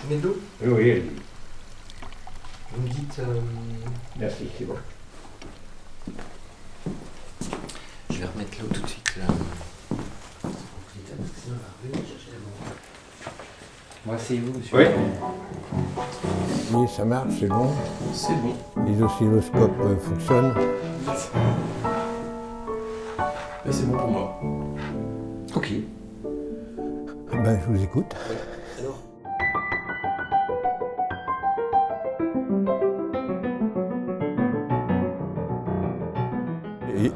Tu mets de l'eau? Oui, allez. Vous me dites... Merci, c'est bon. Je vais remettre l'eau tout de suite. Bon, asseyez-vous, monsieur. Oui. Oui, ça marche, c'est bon. C'est bon. Les oscilloscopes fonctionnent. Mais c'est bon pour moi. Ok. Ben, je vous écoute. Alors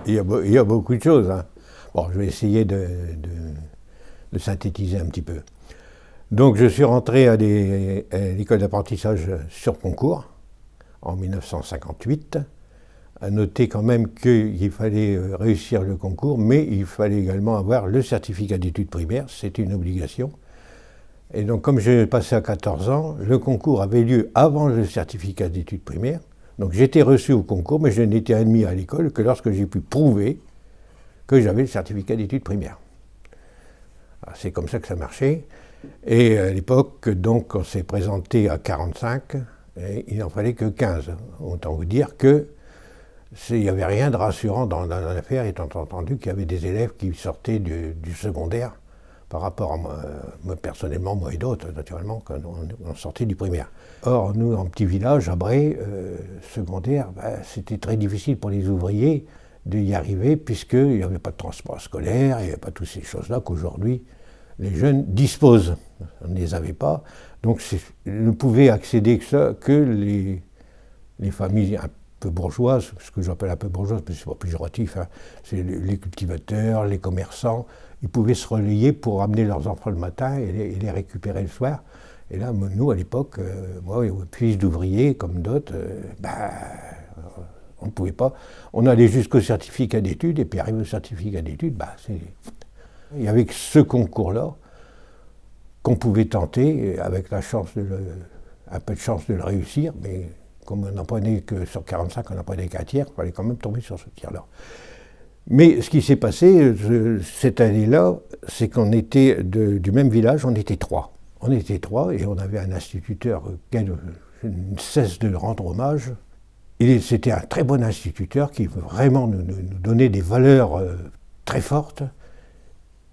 Il y a beaucoup de choses, hein. Bon, je vais essayer de synthétiser un petit peu. Donc, je suis rentré à l'école d'apprentissage sur concours en 1958. À noter quand même qu'il fallait réussir le concours, mais il fallait également avoir le certificat d'études primaires, c'était une obligation. Et donc, comme j'ai passé à 14 ans, le concours avait lieu avant le certificat d'études primaires. Donc, j'étais reçu au concours, mais je n'étais admis à l'école que lorsque j'ai pu prouver que j'avais le certificat d'études primaires. C'est comme ça que ça marchait. Et à l'époque, donc, on s'est présenté à 45, et il n'en fallait que 15. Autant vous dire que il n'y avait rien de rassurant dans l'affaire, étant entendu qu'il y avait des élèves qui sortaient du secondaire par rapport à moi personnellement, moi et d'autres, naturellement, quand on sortait du primaire. Or, nous, en petit village, à Bray, secondaire, c'était très difficile pour les ouvriers d'y arriver, puisqu'il n'y avait pas de transport scolaire, il n'y avait pas toutes ces choses-là qu'aujourd'hui les jeunes disposent. On ne les avait pas, donc ne pouvaient accéder que les familles un peu bourgeoises, ce que j'appelle un peu bourgeoises, mais c'est pas péjoratif, hein. C'est les cultivateurs, les commerçants, ils pouvaient se relayer pour amener leurs enfants le matin et les récupérer le soir. Et là, nous, à l'époque, moi, fils d'ouvriers comme d'autres, on ne pouvait pas. On allait jusqu'au certificat d'études, et puis arrivé au certificat d'études, il y avait que ce concours-là qu'on pouvait tenter, avec la chance un peu de chance de le réussir, mais comme on n'en prenait que sur 45, on n'en prenait qu'un tiers, il fallait quand même tomber sur ce tiers-là. Mais ce qui s'est passé cette année-là, c'est qu'on était du même village, on était trois. On était trois et on avait un instituteur auquel je ne cesse de le rendre hommage. C'était un très bon instituteur qui vraiment nous donnait des valeurs très fortes.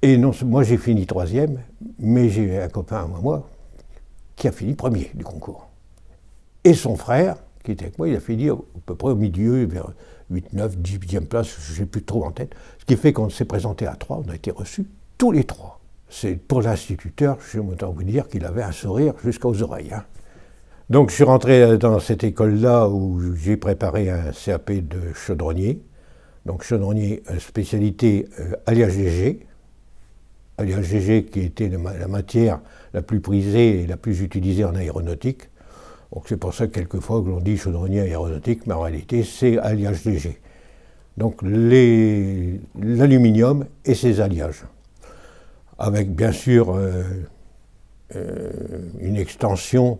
Et non, moi j'ai fini troisième, mais j'ai eu un copain à moi qui a fini premier du concours. Et son frère, qui était avec moi, il a fini à peu près au milieu, vers 8, 9, 10e place, je n'ai plus trop en tête. Ce qui fait qu'on s'est présenté à 3, on a été reçus tous les 3. C'est pour l'instituteur, je vais autant vous dire qu'il avait un sourire jusqu'aux oreilles, hein. Donc je suis rentré dans cette école-là où j'ai préparé un CAP de chaudronnier. Donc chaudronnier, spécialité alliage léger. Alliage léger qui était la matière la plus prisée et la plus utilisée en aéronautique. Donc c'est pour ça que quelquefois l'on dit chaudronnier aéronautique, mais en réalité c'est alliage léger. Donc l'aluminium et ses alliages. Avec bien sûr une extension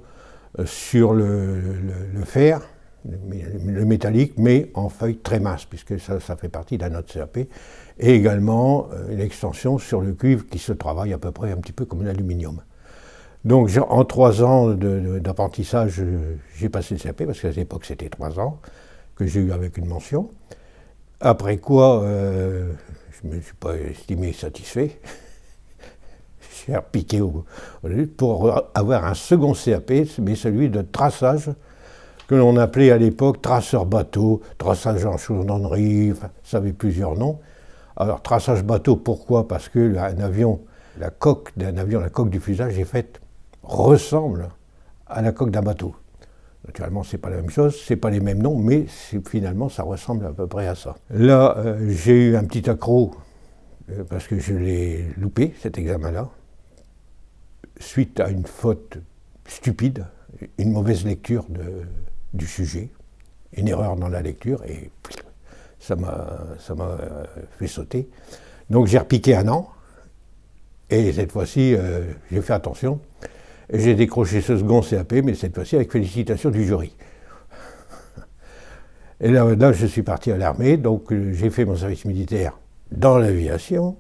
sur le fer, le métallique, mais en feuille très mince, puisque ça fait partie d'un autre CAP, et également une extension sur le cuivre qui se travaille à peu près un petit peu comme l'aluminium. Donc en 3 ans d'apprentissage, j'ai passé le CAP, parce qu'à l'époque c'était 3 ans, que j'ai eu avec une mention. Après quoi, je ne me suis pas estimé satisfait. J'ai repiqué pour avoir un second CAP, mais celui de traçage, que l'on appelait à l'époque traceur bateau, traçage en chaudronnerie, enfin, ça avait plusieurs noms. Alors traçage bateau, pourquoi? Parce que la coque d'un avion, la coque du fuselage est faite, ressemble à la coque d'un bateau. Naturellement, c'est pas la même chose, c'est pas les mêmes noms, mais finalement, ça ressemble à peu près à ça. Là, j'ai eu un petit accroc, parce que je l'ai loupé, cet examen-là, suite à une faute stupide, une mauvaise lecture du sujet, une erreur dans la lecture, et ça m'a fait sauter. Donc j'ai repiqué 1 an, et cette fois-ci, j'ai fait attention, et j'ai décroché ce second CAP, mais cette fois-ci avec félicitations du jury. Et là, je suis parti à l'armée, donc j'ai fait mon service militaire dans l'aviation.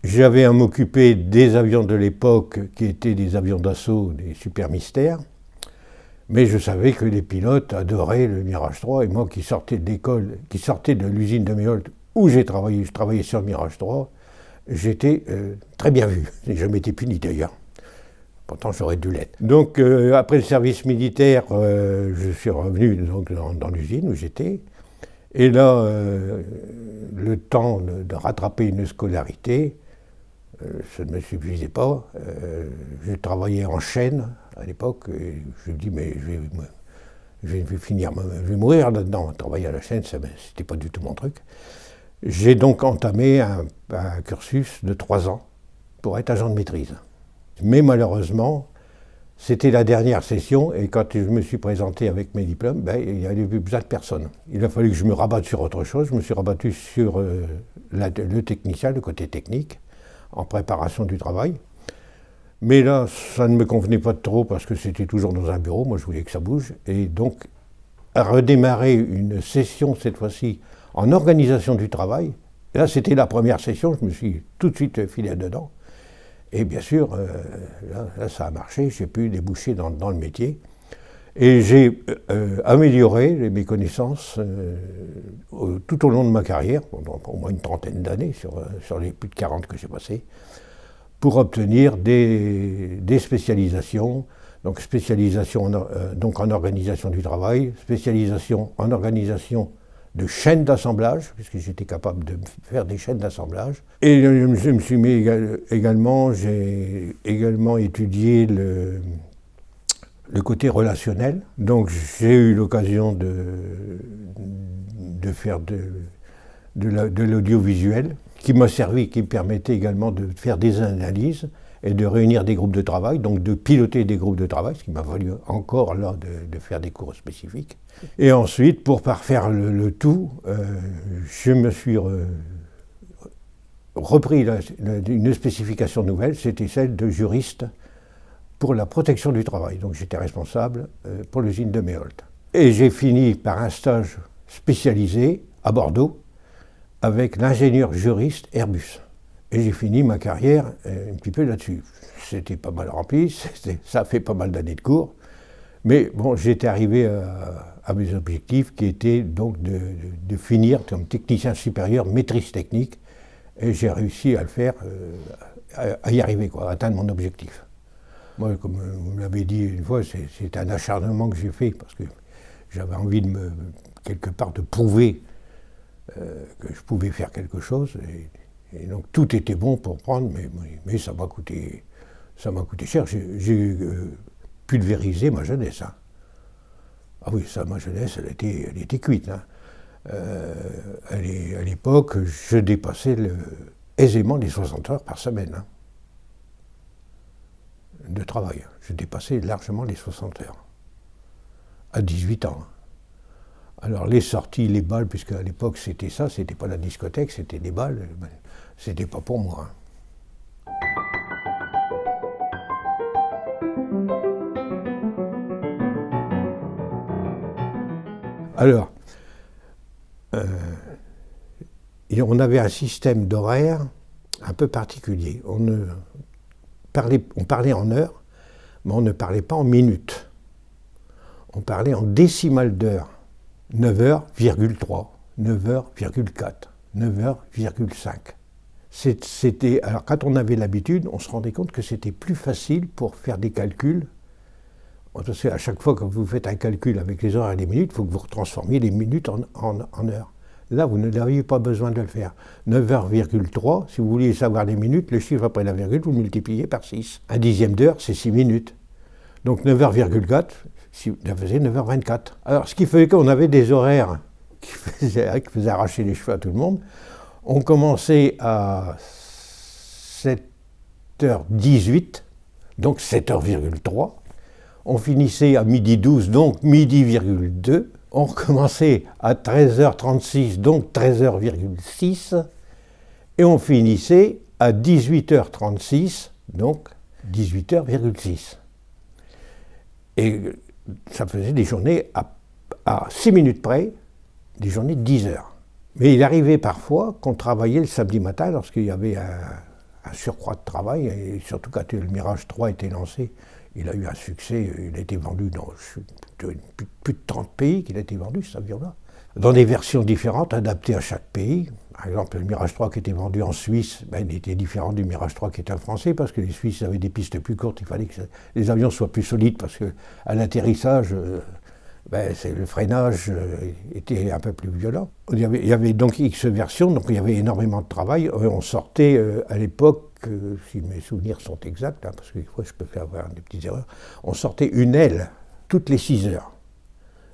J'avais à m'occuper des avions de l'époque qui étaient des avions d'assaut, des Super Mystères. Mais je savais que les pilotes adoraient le Mirage 3 et moi qui sortais de l'école, qui sortais de l'usine de Méholt où j'ai travaillé, je travaillais sur le Mirage 3, j'étais très bien vu. Je n'ai jamais été puni d'ailleurs. Pourtant j'aurais dû l'être. Donc après le service militaire, je suis revenu donc, dans l'usine où j'étais. Et là, le temps de rattraper une scolarité, ça ne me suffisait pas. Je travaillais en chaîne à l'époque, et je me dis, mais je vais mourir là-dedans. Travailler à la chaîne, c'était pas du tout mon truc. J'ai donc entamé un cursus de 3 ans pour être agent de maîtrise. Mais malheureusement, c'était la dernière session, et quand je me suis présenté avec mes diplômes, il n'y avait plus besoin de personne. Il a fallu que je me rabatte sur autre chose. Je me suis rabattu sur le technicien, le côté technique, en préparation du travail. Mais là, ça ne me convenait pas trop parce que c'était toujours dans un bureau, moi je voulais que ça bouge. Et donc, à redémarrer une session, cette fois-ci, en organisation du travail. Et là, c'était la première session, je me suis tout de suite filé dedans. Et bien sûr, là, ça a marché, j'ai pu déboucher dans le métier. Et j'ai amélioré mes connaissances tout au long de ma carrière, pendant au moins une trentaine d'années, sur les plus de 40 que j'ai passées, pour obtenir des spécialisations. Donc spécialisation en organisation du travail, spécialisation en organisation de chaînes d'assemblage, puisque j'étais capable de faire des chaînes d'assemblage. Et je me suis mis également, j'ai également étudié le côté relationnel. Donc j'ai eu l'occasion de faire de l'audiovisuel, qui m'a servi, qui me permettait également de faire des analyses et de réunir des groupes de travail, donc de piloter des groupes de travail, ce qui m'a valu encore là de faire des cours spécifiques. Et ensuite, pour parfaire le tout, je me suis repris une spécification nouvelle, c'était celle de juriste pour la protection du travail. Donc j'étais responsable pour l'usine de Méholt. Et j'ai fini par un stage spécialisé à Bordeaux avec l'ingénieur juriste Airbus. Et j'ai fini ma carrière un petit peu là-dessus. C'était pas mal rempli, ça a fait pas mal d'années de cours. Mais bon, j'étais arrivé à mes objectifs qui étaient donc de finir comme technicien supérieur, maîtrise technique. Et j'ai réussi à le faire, à y arriver, à atteindre mon objectif. Moi, comme vous me l'avez dit une fois, c'est un acharnement que j'ai fait parce que j'avais envie quelque part de prouver que je pouvais faire quelque chose. Et donc tout était bon pour prendre, mais ça m'a coûté cher. J'ai pulvérisé ma jeunesse. Hein. Ah oui, ça, ma jeunesse, elle était cuite. Hein. À l'époque, je dépassais aisément les 60 heures par semaine hein, de travail. Je dépassais largement les 60 heures, à 18 ans. Alors les sorties, les balles, puisque à l'époque c'était ça, c'était pas la discothèque, c'était des balles, c'était pas pour moi. Hein. Alors, on avait un système d'horaire un peu particulier. On parlait en heures, mais on ne parlait pas en minutes. On parlait en décimales d'heures. 9h,3, 9h,4, 9h,5. Alors quand on avait l'habitude, on se rendait compte que c'était plus facile pour faire des calculs. Parce qu'à chaque fois que vous faites un calcul avec les heures et les minutes, il faut que vous transformiez les minutes en heures. Là, vous n'aviez pas besoin de le faire. 9h,3, si vous vouliez savoir les minutes, le chiffre après la virgule, vous le multipliez par 6. Un dixième d'heure, c'est 6 minutes. Donc 9h,4, ça faisait 9h24. Alors, ce qui fait qu'on avait des horaires qui faisaient arracher les cheveux à tout le monde. On commençait à 7h18, donc 7h,3. On finissait à midi 12, donc midi,2. On recommençait à 13h36, donc 13h,6. Et on finissait à 18h36, donc 18h,6. Et ça faisait des journées à 6 minutes près, des journées de 10 heures. Mais il arrivait parfois qu'on travaillait le samedi matin lorsqu'il y avait un surcroît de travail, et surtout quand le Mirage 3 était lancé, il a eu un succès, il a été vendu dans plus de 30 pays qu'il a été vendu, cet avion-là. Dans des versions différentes, adaptées à chaque pays. Par exemple, le Mirage 3 qui était vendu en Suisse, il était différent du Mirage 3 qui était en français, parce que les Suisses avaient des pistes plus courtes, il fallait que les avions soient plus solides, parce qu'à l'atterrissage, le freinage était un peu plus violent. Il y avait donc X versions, donc il y avait énormément de travail. On sortait à l'époque, si mes souvenirs sont exacts, parce que des fois je peux faire avoir des petites erreurs, on sortait une aile toutes les 6 heures.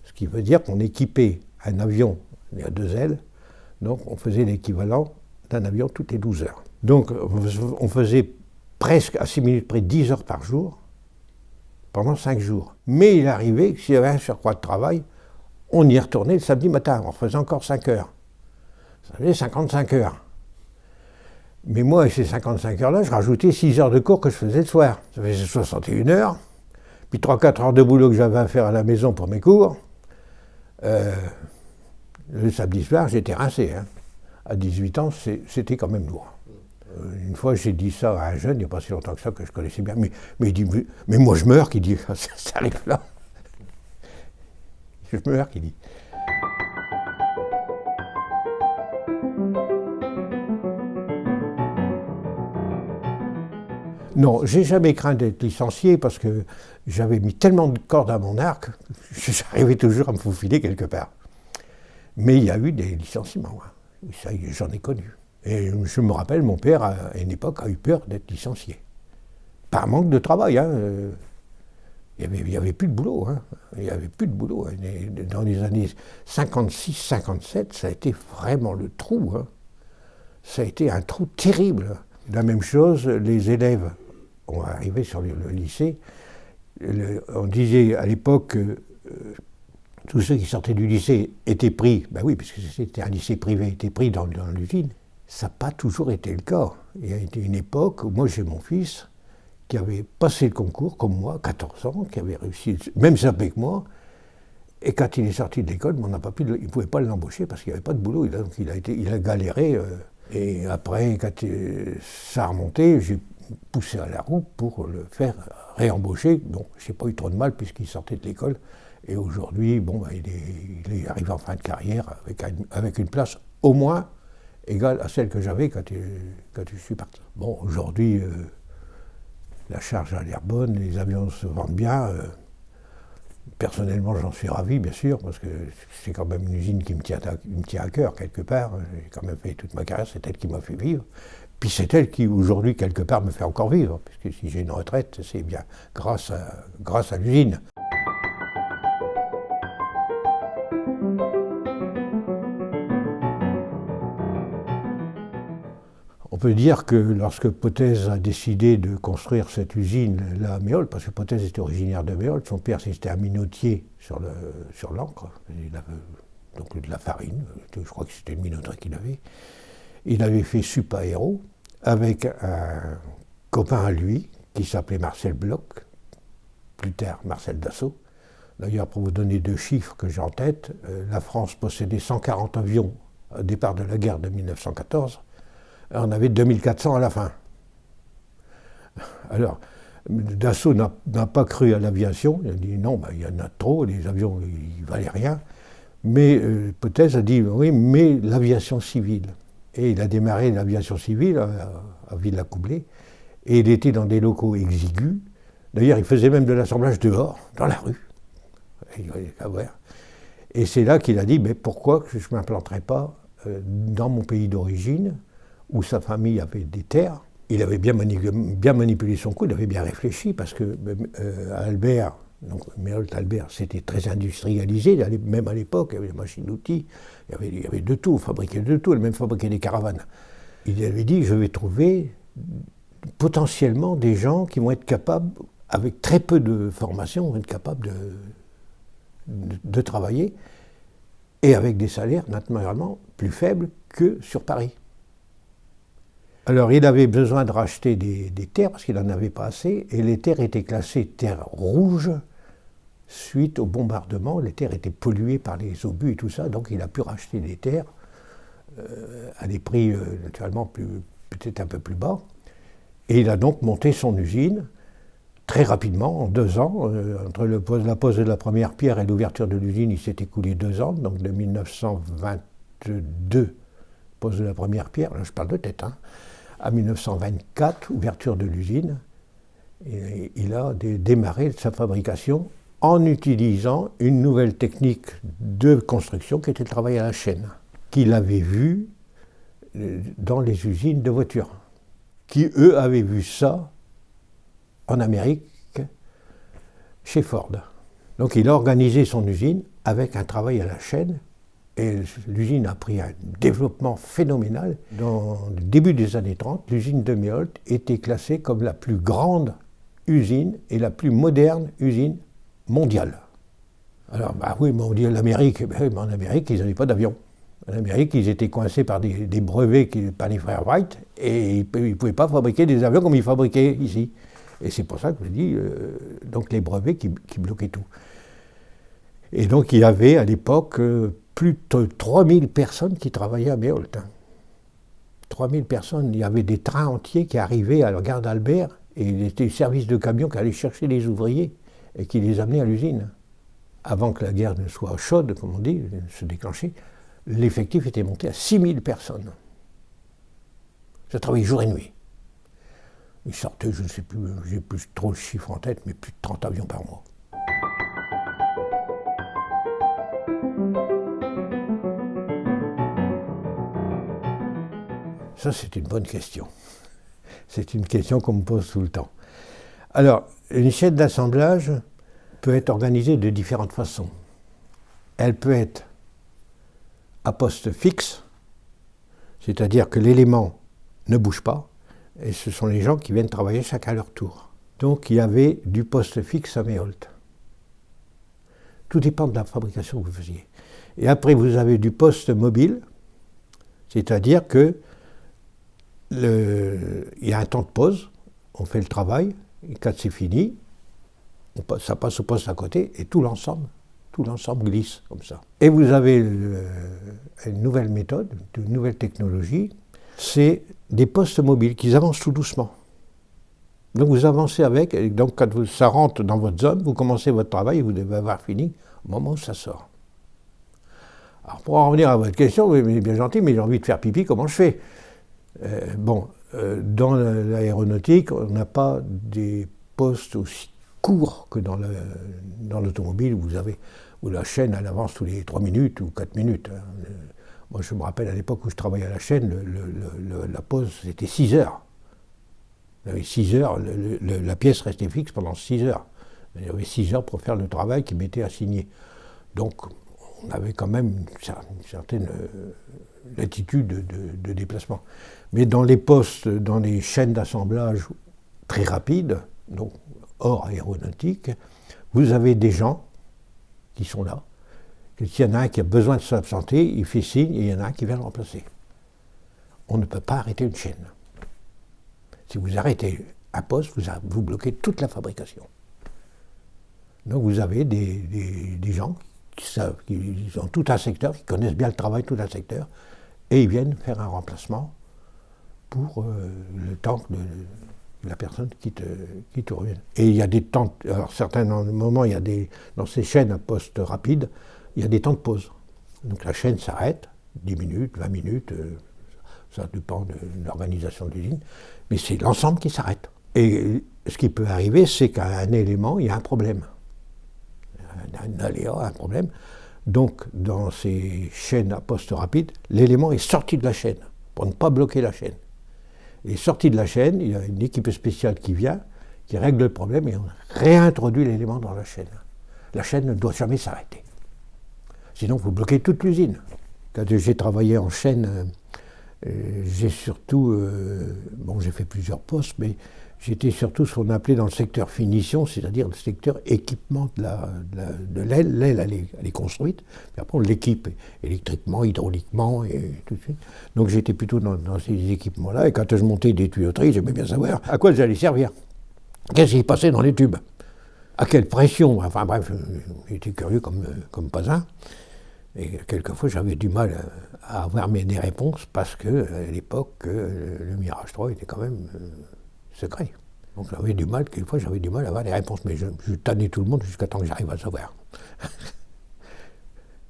Ce qui veut dire qu'on équipait un avion à 2 ailes, donc on faisait l'équivalent d'un avion toutes les 12 heures. Donc on faisait presque à 6 minutes près 10 heures par jour, pendant 5 jours. Mais il arrivait que s'il y avait un surcroît de travail, on y retournait le samedi matin, on faisait encore 5 heures. Ça faisait 55 heures. Mais moi, à ces 55 heures-là, je rajoutais 6 heures de cours que je faisais le soir. Ça faisait 61 heures, puis 3-4 heures de boulot que j'avais à faire à la maison pour mes cours. Le samedi soir, j'étais rincé. Hein. À 18 ans, c'était quand même lourd. Une fois, j'ai dit ça à un jeune, il n'y a pas si longtemps que ça, que je connaissais bien. Mais il dit, mais moi je meurs, qu'il dit, ça arrive là. Je meurs, qu'il dit. Non, j'ai jamais craint d'être licencié parce que j'avais mis tellement de cordes à mon arc, j'arrivais toujours à me faufiler quelque part. Mais il y a eu des licenciements, hein. Ça, j'en ai connu. Et je me rappelle, mon père, à une époque, a eu peur d'être licencié. Par manque de travail, hein. Il n'y avait plus de boulot, hein. Il n'y avait plus de boulot. Dans les années 56-57, ça a été vraiment le trou, hein. Ça a été un trou terrible. La même chose, les élèves ont arrivé sur le lycée. On disait à l'époque que tous ceux qui sortaient du lycée étaient pris, ben oui, puisque c'était un lycée privé, étaient pris dans l'usine. Ça n'a pas toujours été le cas. Il y a été une époque où moi j'ai mon fils qui avait passé le concours, comme moi, 14 ans, qui avait réussi, même sapé que moi, et quand il est sorti de l'école, on n'a pas pu, il ne pouvait pas l'embaucher parce qu'il n'y avait pas de boulot. Donc il a galéré. Et après, quand ça a remonté, j'ai poussé à la roue pour le faire réembaucher. Bon, je n'ai pas eu trop de mal puisqu'il sortait de l'école. Et aujourd'hui, il est arrivé en fin de carrière avec une place au moins égale à celle que j'avais quand je suis parti. Bon, aujourd'hui, la charge a l'air bonne, les avions se vendent bien. Personnellement, j'en suis ravi, bien sûr, parce que c'est quand même une usine qui me tient à cœur, quelque part. J'ai quand même fait toute ma carrière, c'est elle qui m'a fait vivre. Puis c'est elle qui, aujourd'hui, quelque part, me fait encore vivre, puisque si j'ai une retraite, c'est bien grâce à l'usine. On peut dire que lorsque Potez a décidé de construire cette usine-là à Méholt, parce que Potez était originaire de Méholt, son père c'était un minotier sur l'encre, il avait donc de la farine, je crois que c'était une minoterie qu'il avait. Il avait fait Supaéro avec un copain à lui qui s'appelait Marcel Bloch, plus tard Marcel Dassault. D'ailleurs, pour vous donner 2 chiffres que j'ai en tête, la France possédait 140 avions au départ de la guerre de 1914. On avait 2400 à la fin. Alors, Dassault n'a pas cru à l'aviation. Il a dit non, il y en a trop, les avions, ils ne valaient rien. Mais Potez a dit oui, mais l'aviation civile. Et il a démarré l'aviation civile à Villacoublay. Et il était dans des locaux exigus. D'ailleurs, il faisait même de l'assemblage dehors, dans la rue. Et c'est là qu'il a dit mais pourquoi je ne m'implanterais pas dans mon pays d'origine, où sa famille avait des terres. Il avait bien manipulé son coup, il avait bien réfléchi, parce que Albert, donc Méholt-Albert, c'était très industrialisé, même à l'époque, il y avait des machines-outils, il y avait de tout, on fabriquait de tout, même fabriquait des caravanes. Il avait dit, je vais trouver potentiellement des gens qui vont être capables, avec très peu de formation, vont être capables de travailler, et avec des salaires naturellement plus faibles que sur Paris. Alors, il avait besoin de racheter des terres, parce qu'il n'en avait pas assez, et les terres étaient classées terres rouges suite au bombardement. Les terres étaient polluées par les obus et tout ça, donc il a pu racheter des terres à des prix naturellement peut-être un peu plus bas. Et il a donc monté son usine très rapidement, en 2 ans. Entre la pose de la première pierre et l'ouverture de l'usine, il s'est écoulé 2 ans, donc de 1922, pose de la première pierre, là je parle de tête, hein, à 1924, ouverture de l'usine. Et il a démarré sa fabrication en utilisant une nouvelle technique de construction qui était le travail à la chaîne, qu'il avait vu dans les usines de voitures, qui eux avaient vu ça en Amérique chez Ford. Donc il a organisé son usine avec un travail à la chaîne et l'usine a pris un développement phénoménal. Dans le début des années 30, l'usine de Méholt était classée comme la plus grande usine et la plus moderne usine mondiale. Alors, oui, mais on dit l'Amérique, mais en Amérique, ils n'avaient pas d'avion. En Amérique, ils étaient coincés par des brevets par les frères Wright et ils ne pouvaient pas fabriquer des avions comme ils fabriquaient ici. Et c'est pour ça que je dis, donc les brevets qui bloquaient tout. Et donc il y avait à l'époque plus de 3000 personnes qui travaillaient à Méholt. 3000 personnes, il y avait des trains entiers qui arrivaient à la gare d'Albert et il était des services de camions qui allaient chercher les ouvriers et qui les amenaient à l'usine. Avant que la guerre ne soit chaude, comme on dit, se déclencher, l'effectif était monté à 6000 personnes. Ça travaillait jour et nuit. Ils sortaient, je ne sais plus, j'ai plus trop le chiffre en tête, mais plus de 30 avions par mois. Ça, c'est une bonne question. C'est une question qu'on me pose tout le temps. Alors, une chaîne d'assemblage peut être organisée de différentes façons. Elle peut être à poste fixe, c'est-à-dire que l'élément ne bouge pas, et ce sont les gens qui viennent travailler chacun à leur tour. Donc il y avait du poste fixe à Méholt. Tout dépend de la fabrication que vous faisiez. Et après vous avez du poste mobile, c'est-à-dire que il y a un temps de pause, on fait le travail, et quand c'est fini, ça passe au poste à côté, et tout l'ensemble glisse comme ça. Et vous avez une nouvelle méthode, une nouvelle technologie, c'est des postes mobiles qui avancent tout doucement. Donc vous avancez avec, et donc quand ça rentre dans votre zone, vous commencez votre travail et vous devez avoir fini au moment où ça sort. Alors pour en revenir à votre question, vous êtes bien gentil, mais j'ai envie de faire pipi, comment je fais ? Dans l'aéronautique, on n'a pas des postes aussi courts que dans l'automobile où la chaîne elle avance tous les 3 minutes ou 4 minutes. Moi je me rappelle à l'époque où je travaillais à la chaîne, la pause c'était 6 heures. Il y avait 6 heures, la pièce restait fixe pendant 6 heures. Il y avait 6 heures pour faire le travail qui m'était assigné. Donc on avait quand même une certaine latitude de déplacement. Mais dans les postes, dans les chaînes d'assemblage très rapides, donc hors aéronautique, vous avez des gens qui sont là. S'il y en a un qui a besoin de s'absenter, il fait signe et il y en a un qui vient le remplacer. On ne peut pas arrêter une chaîne. Si vous arrêtez un poste, vous bloquez toute la fabrication. Donc vous avez des gens qui savent, qui ont tout un secteur, qui connaissent bien le travail, tout un secteur, et ils viennent faire un remplacement pour le temps que la personne quitte revienne. Et il y a des temps, alors certains moments, il y a dans ces chaînes à poste rapide, il y a des temps de pause. Donc la chaîne s'arrête, 10 minutes, 20 minutes, ça dépend de l'organisation de l'usine, mais c'est l'ensemble qui s'arrête. Et ce qui peut arriver, c'est qu'à un élément, il y a un problème. Un aléa, un problème. Donc, dans ces chaînes à poste rapide, l'élément est sorti de la chaîne, pour ne pas bloquer la chaîne. Il est sorti de la chaîne, il y a une équipe spéciale qui vient, qui règle le problème, et on réintroduit l'élément dans la chaîne. La chaîne ne doit jamais s'arrêter. Sinon, vous bloquez toute l'usine. Quand j'ai travaillé en chaîne, j'ai surtout, j'ai fait plusieurs postes, mais j'étais surtout ce qu'on appelait dans le secteur finition, c'est-à-dire le secteur équipement de l'aile. L'aile, elle est construite, puis après on l'équipe électriquement, hydrauliquement, et tout de suite. Donc j'étais plutôt dans ces équipements-là, et quand je montais des tuyauteries, j'aimais bien savoir à quoi j'allais servir. Qu'est-ce qui passait dans les tubes ? À quelle pression ? Enfin bref, j'étais curieux comme pas un. Et quelquefois, j'avais du mal à avoir des réponses parce que, à l'époque, le Mirage 3 était quand même secret. Donc quelquefois j'avais du mal à avoir les réponses, mais je tannais tout le monde jusqu'à temps que j'arrive à le savoir.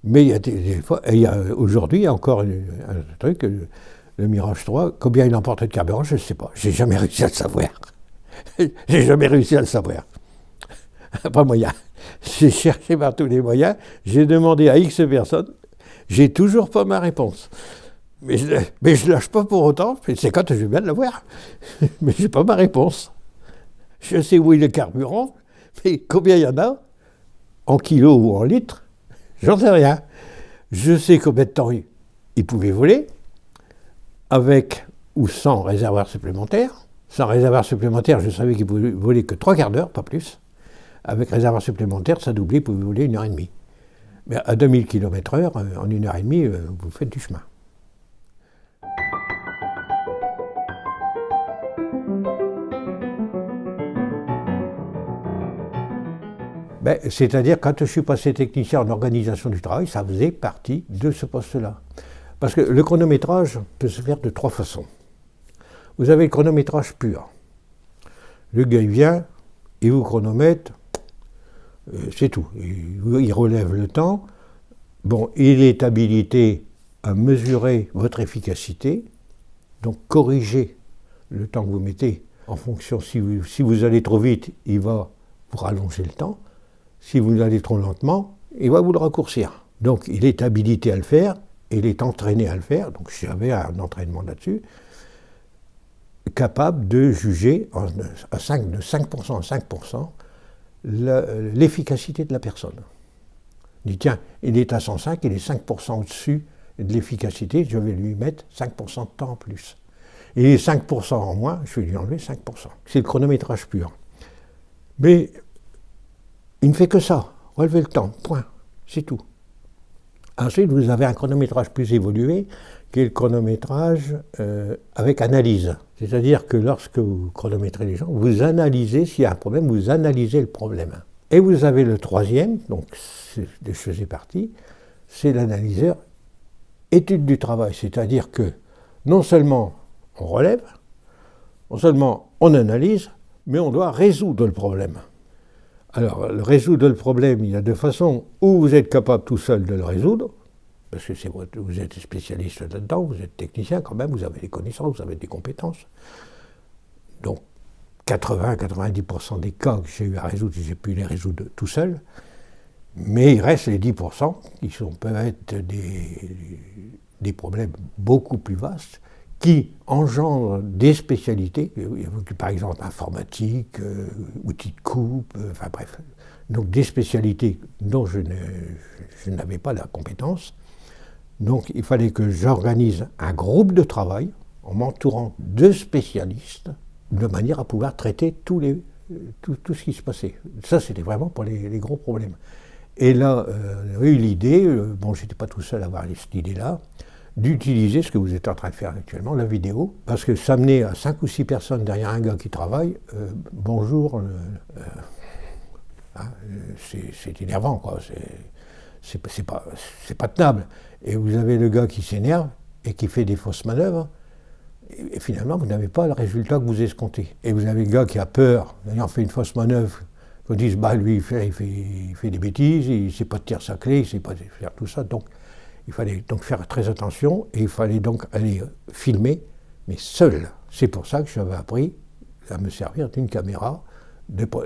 Mais il y a des fois, aujourd'hui, il y a encore un truc, le Mirage 3, combien il emporte de carburant, je ne sais pas. J'ai jamais réussi à le savoir. J'ai jamais réussi à le savoir. Pas moyen. J'ai cherché par tous les moyens, j'ai demandé à X personnes, j'ai toujours pas ma réponse. Mais je lâche pas pour autant, c'est quand je viens de l'avoir. Mais j'ai pas ma réponse. Je sais où est le carburant, mais combien il y en a, en kilos ou en litres, j'en sais rien. Je sais combien de temps il pouvait voler, avec ou sans réservoir supplémentaire. Sans réservoir supplémentaire, je savais qu'il pouvait voler que 3 quarts d'heure, pas plus. Avec réservoir supplémentaire, ça doublait, il pouvait voler 1h30. Mais à 2000 km/h, en 1h30, vous faites du chemin. C'est-à-dire, quand je suis passé technicien en organisation du travail, ça faisait partie de ce poste-là. Parce que le chronométrage peut se faire de 3 façons. Vous avez le chronométrage pur. Le gars, il vient, il vous chronomètre, c'est tout. Il relève le temps. Bon, il est habilité à mesurer votre efficacité, donc corriger le temps que vous mettez en fonction, si vous allez trop vite, il va vous rallonger le temps. Si vous allez trop lentement, il va vous le raccourcir. Donc il est habilité à le faire, et il est entraîné à le faire, donc j'avais un entraînement là-dessus, capable de juger de 5% à 5% l'efficacité de la personne. Il dit tiens, il est à 105, il est 5% au-dessus de l'efficacité, je vais lui mettre 5% de temps en plus. Il est 5% en moins, je vais lui enlever 5%. C'est le chronométrage pur. Mais il ne fait que ça, relever le temps, point, c'est tout. Ensuite, vous avez un chronométrage plus évolué, qui est le chronométrage avec analyse. C'est-à-dire que lorsque vous chronométrez les gens, vous analysez, s'il y a un problème, vous analysez le problème. Et vous avez le troisième, donc je faisais partie, c'est l'analyseur étude du travail. C'est-à-dire que non seulement on relève, non seulement on analyse, mais on doit résoudre le problème. Alors, résoudre le problème, il y a 2 façons. Ou vous êtes capable tout seul de le résoudre, parce que vous êtes spécialiste là-dedans, vous êtes technicien quand même, vous avez des connaissances, vous avez des compétences. Donc, 80-90% des cas que j'ai eu à résoudre, j'ai pu les résoudre tout seul. Mais il reste les 10% qui peuvent être des problèmes beaucoup plus vastes, qui engendrent des spécialités, par exemple informatique, outils de coupe, enfin bref. Donc des spécialités dont je n'avais pas la compétence. Donc il fallait que j'organise un groupe de travail en m'entourant de spécialistes, de manière à pouvoir traiter tout ce qui se passait. Ça, c'était vraiment pour les gros problèmes. Et là, on a eu l'idée, bon, j'étais pas tout seul à avoir cette idée-là, d'utiliser ce que vous êtes en train de faire actuellement, la vidéo, parce que s'amener à 5 ou 6 personnes derrière un gars qui travaille, bonjour, c'est énervant, quoi. C'est pas tenable. Et vous avez le gars qui s'énerve et qui fait des fausses manœuvres, et finalement, vous n'avez pas le résultat que vous escomptez. Et vous avez le gars qui a peur, d'ailleurs, fait une fausse manœuvre, qu'on dise, bah lui, il fait des bêtises, il ne sait pas tirer sa clé, il ne sait pas faire tout ça. Donc, il fallait donc faire très attention, et il fallait donc aller filmer, mais seul. C'est pour ça que j'avais appris à me servir d'une caméra.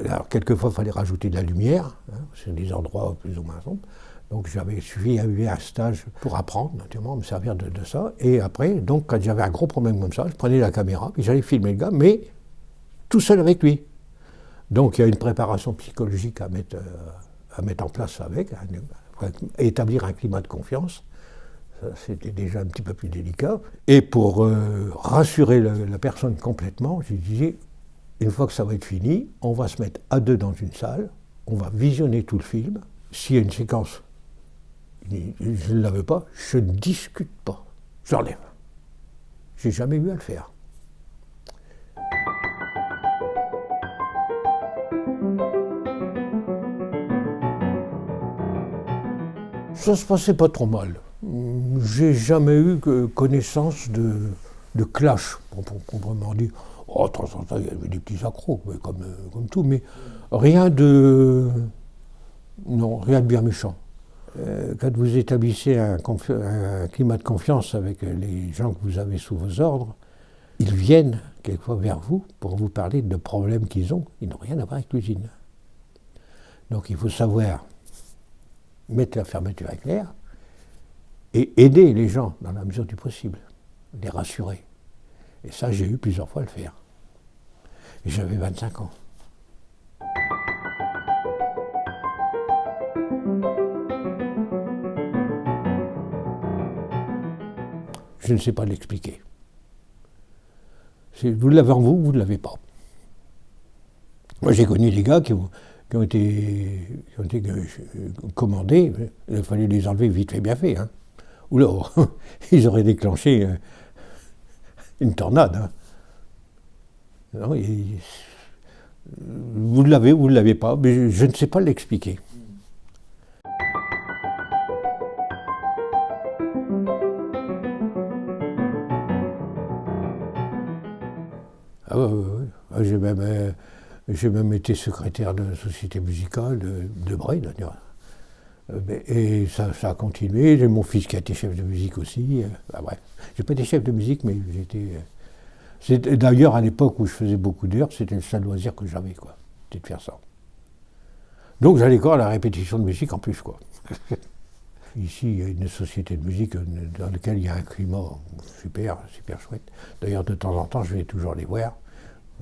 Alors, quelquefois, il fallait rajouter de la lumière, sur des endroits plus ou moins sombres. Donc, j'avais suivi un stage pour apprendre, naturellement, à me servir de ça. Et après, donc, quand j'avais un gros problème comme ça, je prenais la caméra, puis j'allais filmer le gars, mais tout seul avec lui. Donc, il y a une préparation psychologique à mettre en place avec, pour établir un climat de confiance. Ça, c'était déjà un petit peu plus délicat. Et pour rassurer la personne complètement, je disais, une fois que ça va être fini, on va se mettre à 2 dans une salle, on va visionner tout le film. S'il y a une séquence, je ne la veux pas, je ne discute pas, j'enlève. J'ai jamais eu à le faire. Ça se passait pas trop mal. J'ai jamais eu connaissance de clash, proprement dit. Oh, de temps en temps, il y avait des petits accros, mais comme tout, mais rien de... Non, rien de bien méchant. Quand vous établissez un climat de confiance avec les gens que vous avez sous vos ordres, ils viennent quelquefois vers vous pour vous parler de problèmes qu'ils ont. Ils n'ont rien à voir avec l'usine. Donc il faut savoir mettre la fermeture éclair et aider les gens dans la mesure du possible, les rassurer. Et ça, j'ai eu plusieurs fois à le faire. Et j'avais 25 ans. Je ne sais pas l'expliquer. Vous l'avez en vous, vous ne l'avez pas. Moi, j'ai connu des gars qui ont été commandés, il fallait les enlever vite fait, bien fait. Hein. Oula, ils auraient déclenché une tornade. Hein. Non, vous l'avez ou vous ne l'avez pas, mais je ne sais pas l'expliquer. Ah, j'ai même été secrétaire de la société musicale de Bray, d'ailleurs. Et ça a continué. J'ai mon fils qui a été chef de musique aussi. Bref, j'ai pas été chef de musique, mais c'était d'ailleurs à l'époque où je faisais beaucoup d'heures, c'était le seul loisir que j'avais, quoi. C'était de faire ça. Donc j'allais quoi à la répétition de musique en plus, quoi. Ici, il y a une société de musique dans laquelle il y a un climat super, super chouette. D'ailleurs, de temps en temps, je vais toujours les voir.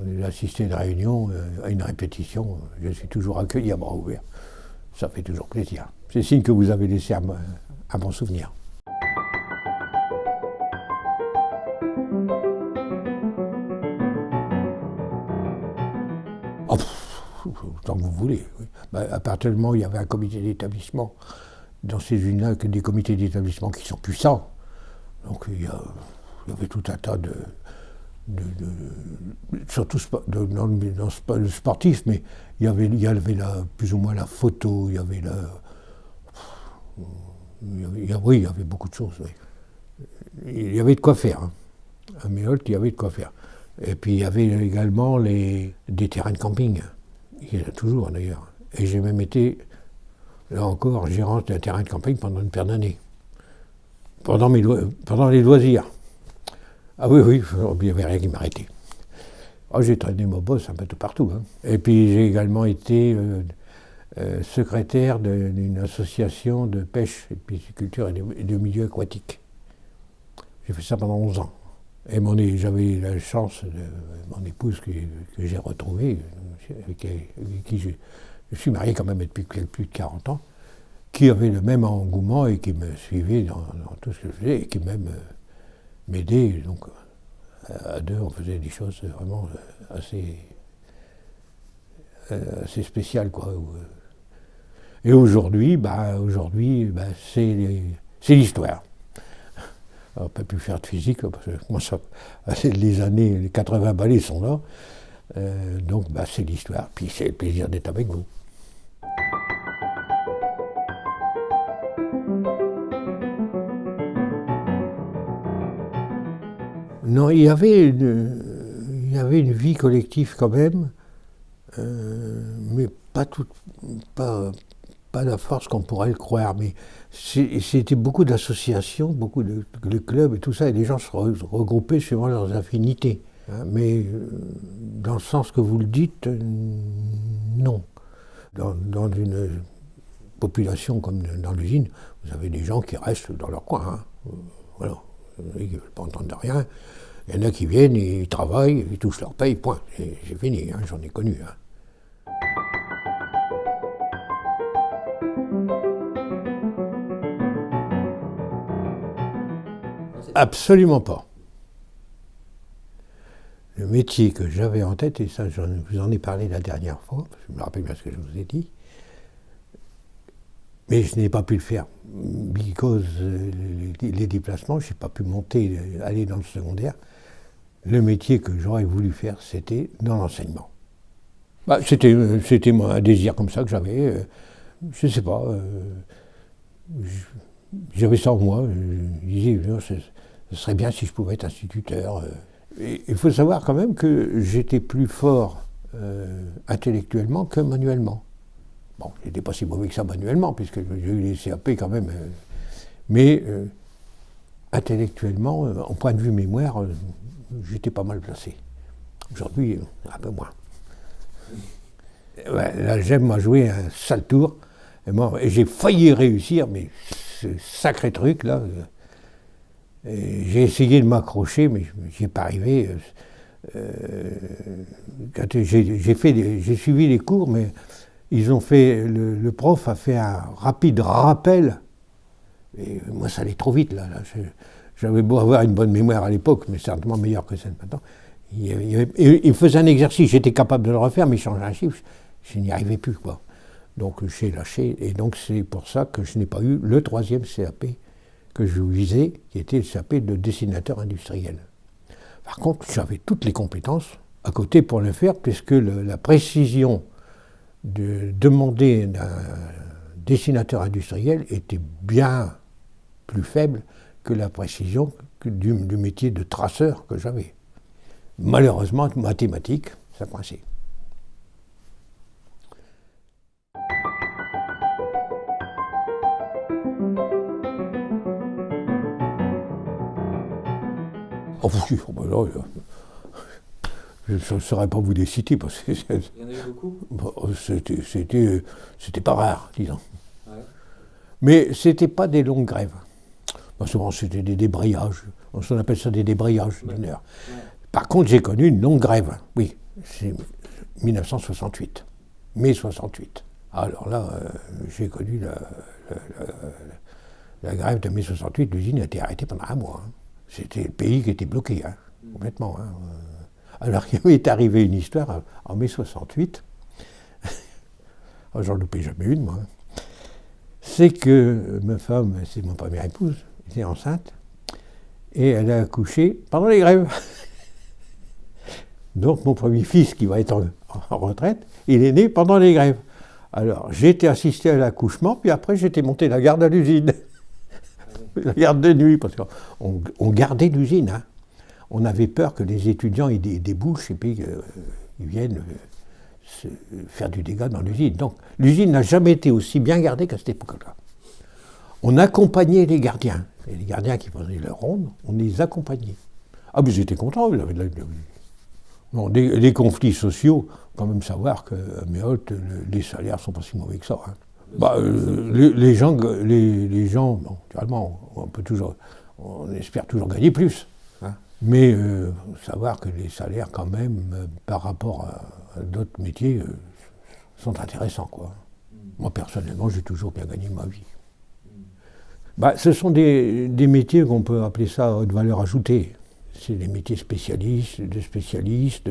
J'ai assisté à une réunion, à une répétition. Je suis toujours accueilli à bras ouverts. Ça fait toujours plaisir. C'est signe que vous avez laissé un bon souvenir. Oh, tant que vous voulez. Oui. À partir du moment où il y avait un comité d'établissement, dans ces usines-là, des comités d'établissement qui sont puissants. Donc il y avait tout un tas surtout dans le sportif, mais il y avait plus ou moins la photo, il y avait oui, il y avait beaucoup de choses. Oui. Il y avait de quoi faire. Hein. À Méholt, il y avait de quoi faire. Et puis il y avait également des terrains de camping. Il y en a toujours d'ailleurs. Et j'ai même été, là encore, gérant d'un terrain de camping pendant une paire d'années. Pendant les loisirs. Ah oui, il n'y avait rien qui m'arrêtait. Oh, j'ai traîné mon boss un peu tout partout. Hein. Et puis j'ai également été secrétaire d'une association de pêche, et de pisciculture et de milieux aquatiques. J'ai fait ça pendant 11 ans. Et j'avais la chance de mon épouse que j'ai retrouvée, avec qui je suis marié quand même depuis plus de 40 ans, qui avait le même engouement et qui me suivait dans tout ce que je faisais et qui même m'aidait. Donc à deux, on faisait des choses vraiment assez spéciales, quoi. Et aujourd'hui, c'est l'histoire. On ne peut plus faire de physique, parce que les années, les 80 balais sont là. Donc c'est l'histoire. Puis c'est le plaisir d'être avec vous. Non, il y avait une vie collective quand même, mais pas la force qu'on pourrait le croire. Mais c'était beaucoup d'associations, beaucoup de clubs et tout ça, et les gens se regroupaient suivant leurs affinités. Hein, mais dans le sens que vous le dites, non. Dans une population comme dans l'usine, vous avez des gens qui restent dans leur coin. Hein. Voilà. Ils ne veulent pas entendre de rien. Il y en a qui viennent, ils travaillent, ils touchent leur paye, point. C'est fini, hein, j'en ai connu. Hein. Absolument pas. Le métier que j'avais en tête, et ça je vous en ai parlé la dernière fois, je me rappelle bien ce que je vous ai dit, mais je n'ai pas pu le faire, because les déplacements, je n'ai pas pu monter, aller dans le secondaire. Le métier que j'aurais voulu faire, c'était dans l'enseignement. C'était un désir comme ça que j'avais, je ne sais pas, j'avais ça en moi, je disais, ce serait bien si je pouvais être instituteur. il faut savoir quand même que j'étais plus fort intellectuellement que manuellement. Bon, j'étais pas si mauvais que ça manuellement, puisque j'ai eu les CAP quand même. Mais intellectuellement, en point de vue mémoire, j'étais pas mal placé. Aujourd'hui, un peu moins. Ouais, là, j'aime m'a joué un sale tour. Et j'ai failli réussir, mais ce sacré truc là. J'ai essayé de m'accrocher, mais j'y ai pas arrivé. J'ai suivi les cours, mais ils ont fait. Le prof a fait un rapide rappel. Et moi, ça allait trop vite là. J'avais beau avoir une bonne mémoire à l'époque, mais certainement meilleure que celle maintenant. Il faisait un exercice, j'étais capable de le refaire, mais il changeait un chiffre, je n'y arrivais plus, quoi. Donc j'ai lâché, et donc c'est pour ça que je n'ai pas eu le 3e CAP que je visais, qui était le CAP de dessinateur industriel. Par contre, j'avais toutes les compétences à côté pour le faire, puisque la précision de demander d'un dessinateur industriel était bien plus faible que la précision du métier de traceur que j'avais. Malheureusement, mathématiques, ça coinçait. Oh oui, je ne saurais pas vous les citer parce que Il y en a eu beaucoup. C'était pas rare, disons. Ouais. Mais c'était pas des longues grèves. Souvent, c'était des débrayages. On appelle ça des débrayages d'une heure. Ouais. Par contre, j'ai connu une longue grève. Oui, c'est 1968. Mai 68. Alors là, j'ai connu la grève de mai 68. L'usine a été arrêtée pendant un mois. Hein. C'était le pays qui était bloqué, hein, complètement. Hein. Alors qu'il m'est arrivé une histoire en mai 68. J'en loupais jamais une, moi. C'est que ma femme, c'est ma première épouse, était enceinte, et elle a accouché pendant les grèves. Donc mon premier fils, qui va être en retraite, il est né pendant les grèves. Alors j'ai été assisté à l'accouchement, puis après j'étais monté la garde à l'usine. La garde de nuit, parce qu'on gardait l'usine. Hein. On avait peur que les étudiants ils débouchent et puis ils viennent faire du dégât dans l'usine. Donc l'usine n'a jamais été aussi bien gardée qu'à cette époque-là. On accompagnait les gardiens. Et les gardiens qui faisaient leur ronde, on les accompagnait. Ah, mais j'étais content. Bon, les conflits sociaux, quand même savoir qu'à Méholt, les salaires sont pas si mauvais que ça. Hein. Bah, les gens, bon, naturellement, on espère toujours gagner plus. Hein. Mais savoir que les salaires, quand même, par rapport à d'autres métiers, sont intéressants, quoi. Moi, personnellement, j'ai toujours bien gagné ma vie. Bah, ce sont des métiers qu'on peut appeler ça de valeur ajoutée. C'est des métiers spécialistes,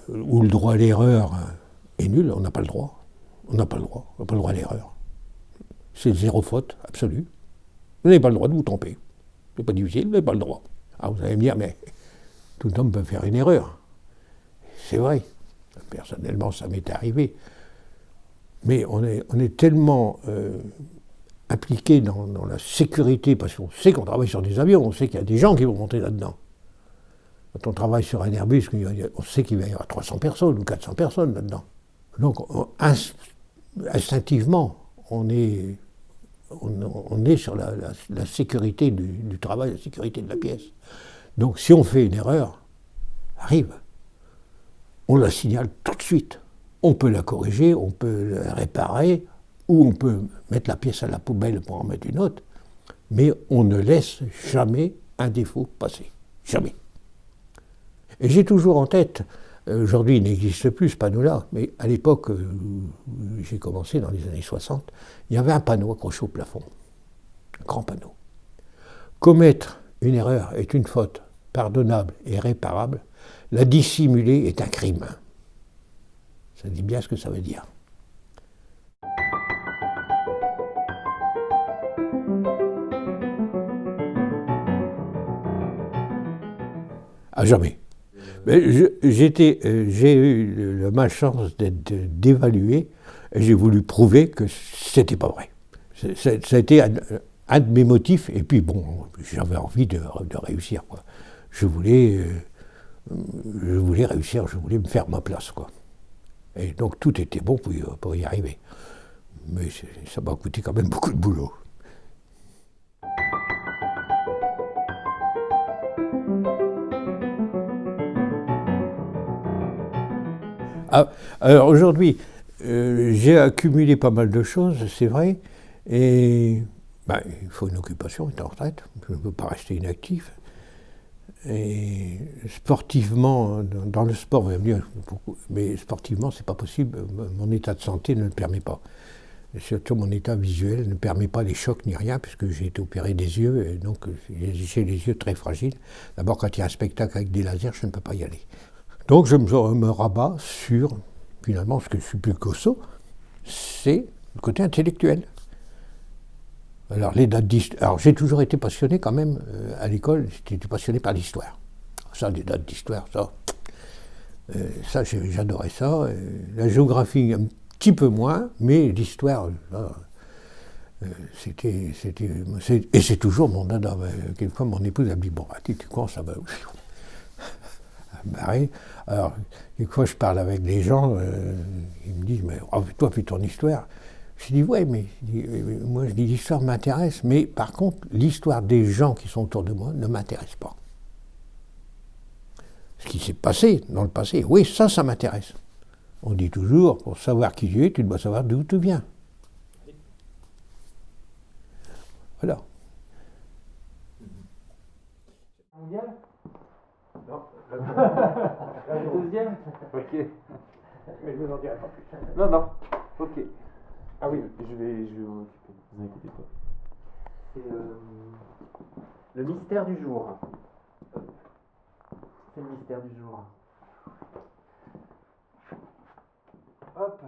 où le droit à l'erreur est nul, on n'a pas le droit. On n'a pas le droit à l'erreur. C'est zéro faute, absolue. Vous n'avez pas le droit de vous tromper. C'est pas difficile, vous n'avez pas le droit. Alors vous allez me dire, mais tout homme peut faire une erreur. C'est vrai. Personnellement, ça m'est arrivé. Mais on est tellement impliqué dans la sécurité, parce qu'on sait qu'on travaille sur des avions, on sait qu'il y a des gens qui vont monter là-dedans. Quand on travaille sur un Airbus, on sait qu'il va y avoir 300 personnes ou 400 personnes là-dedans. Donc, instinctivement, on est sur la sécurité du travail, la sécurité de la pièce. Donc, si on fait une erreur, arrive, on la signale tout de suite. On peut la corriger, on peut la réparer, ou on peut mettre la pièce à la poubelle pour en mettre une autre, mais on ne laisse jamais un défaut passer. Jamais. Et j'ai toujours en tête, aujourd'hui il n'existe plus ce panneau-là, mais à l'époque, j'ai commencé dans les années 60, il y avait un panneau accroché au plafond, un grand panneau. Commettre une erreur est une faute pardonnable et réparable, la dissimuler est un crime. Ça dit bien ce que ça veut dire. À jamais. J'ai eu la malchance d'être dévalué et j'ai voulu prouver que c'était pas vrai. Ça a été un de mes motifs et puis bon, j'avais envie de réussir, quoi. je voulais réussir, je voulais me faire ma place, quoi. Et donc tout était bon pour y arriver. Mais ça m'a coûté quand même beaucoup de boulot. Ah, alors aujourd'hui, j'ai accumulé pas mal de choses, c'est vrai, et ben, il faut une occupation, être en retraite, je ne peux pas rester inactif. Et sportivement, dans le sport, mais sportivement, c'est pas possible, mon état de santé ne le permet pas. Et surtout, mon état visuel ne permet pas les chocs ni rien, puisque j'ai été opéré des yeux, et donc j'ai les yeux très fragiles. D'abord, quand il y a un spectacle avec des lasers, je ne peux pas y aller. Donc je me rabats sur, finalement, ce que je suis plus costaud, c'est le côté intellectuel. Alors, j'ai toujours été passionné quand même, à l'école, j'étais passionné par l'histoire. Ça, les dates d'histoire, ça j'adorais ça. La géographie, un petit peu moins, mais l'histoire, et c'est toujours mon dada. Quelquefois, mon épouse a dit, bon, tu commences à barrer. Alors, quelquefois, je parle avec des gens, ils me disent, mais toi, fais ton histoire. Je dis, ouais, mais moi, je dis, l'histoire m'intéresse, mais par contre, l'histoire des gens qui sont autour de moi ne m'intéresse pas. Ce qui s'est passé dans le passé, oui, ça m'intéresse. On dit toujours, pour savoir qui tu es, tu dois savoir d'où tu viens. Voilà. Mondial? Non. Deuxième? Ok. Mais je vous en dirai pas plus. Non, non. Ok. Ah oui, je vais m'en occuper, ne vous inquiétez pas. C'est le mystère du jour. C'est le mystère du jour. Hop.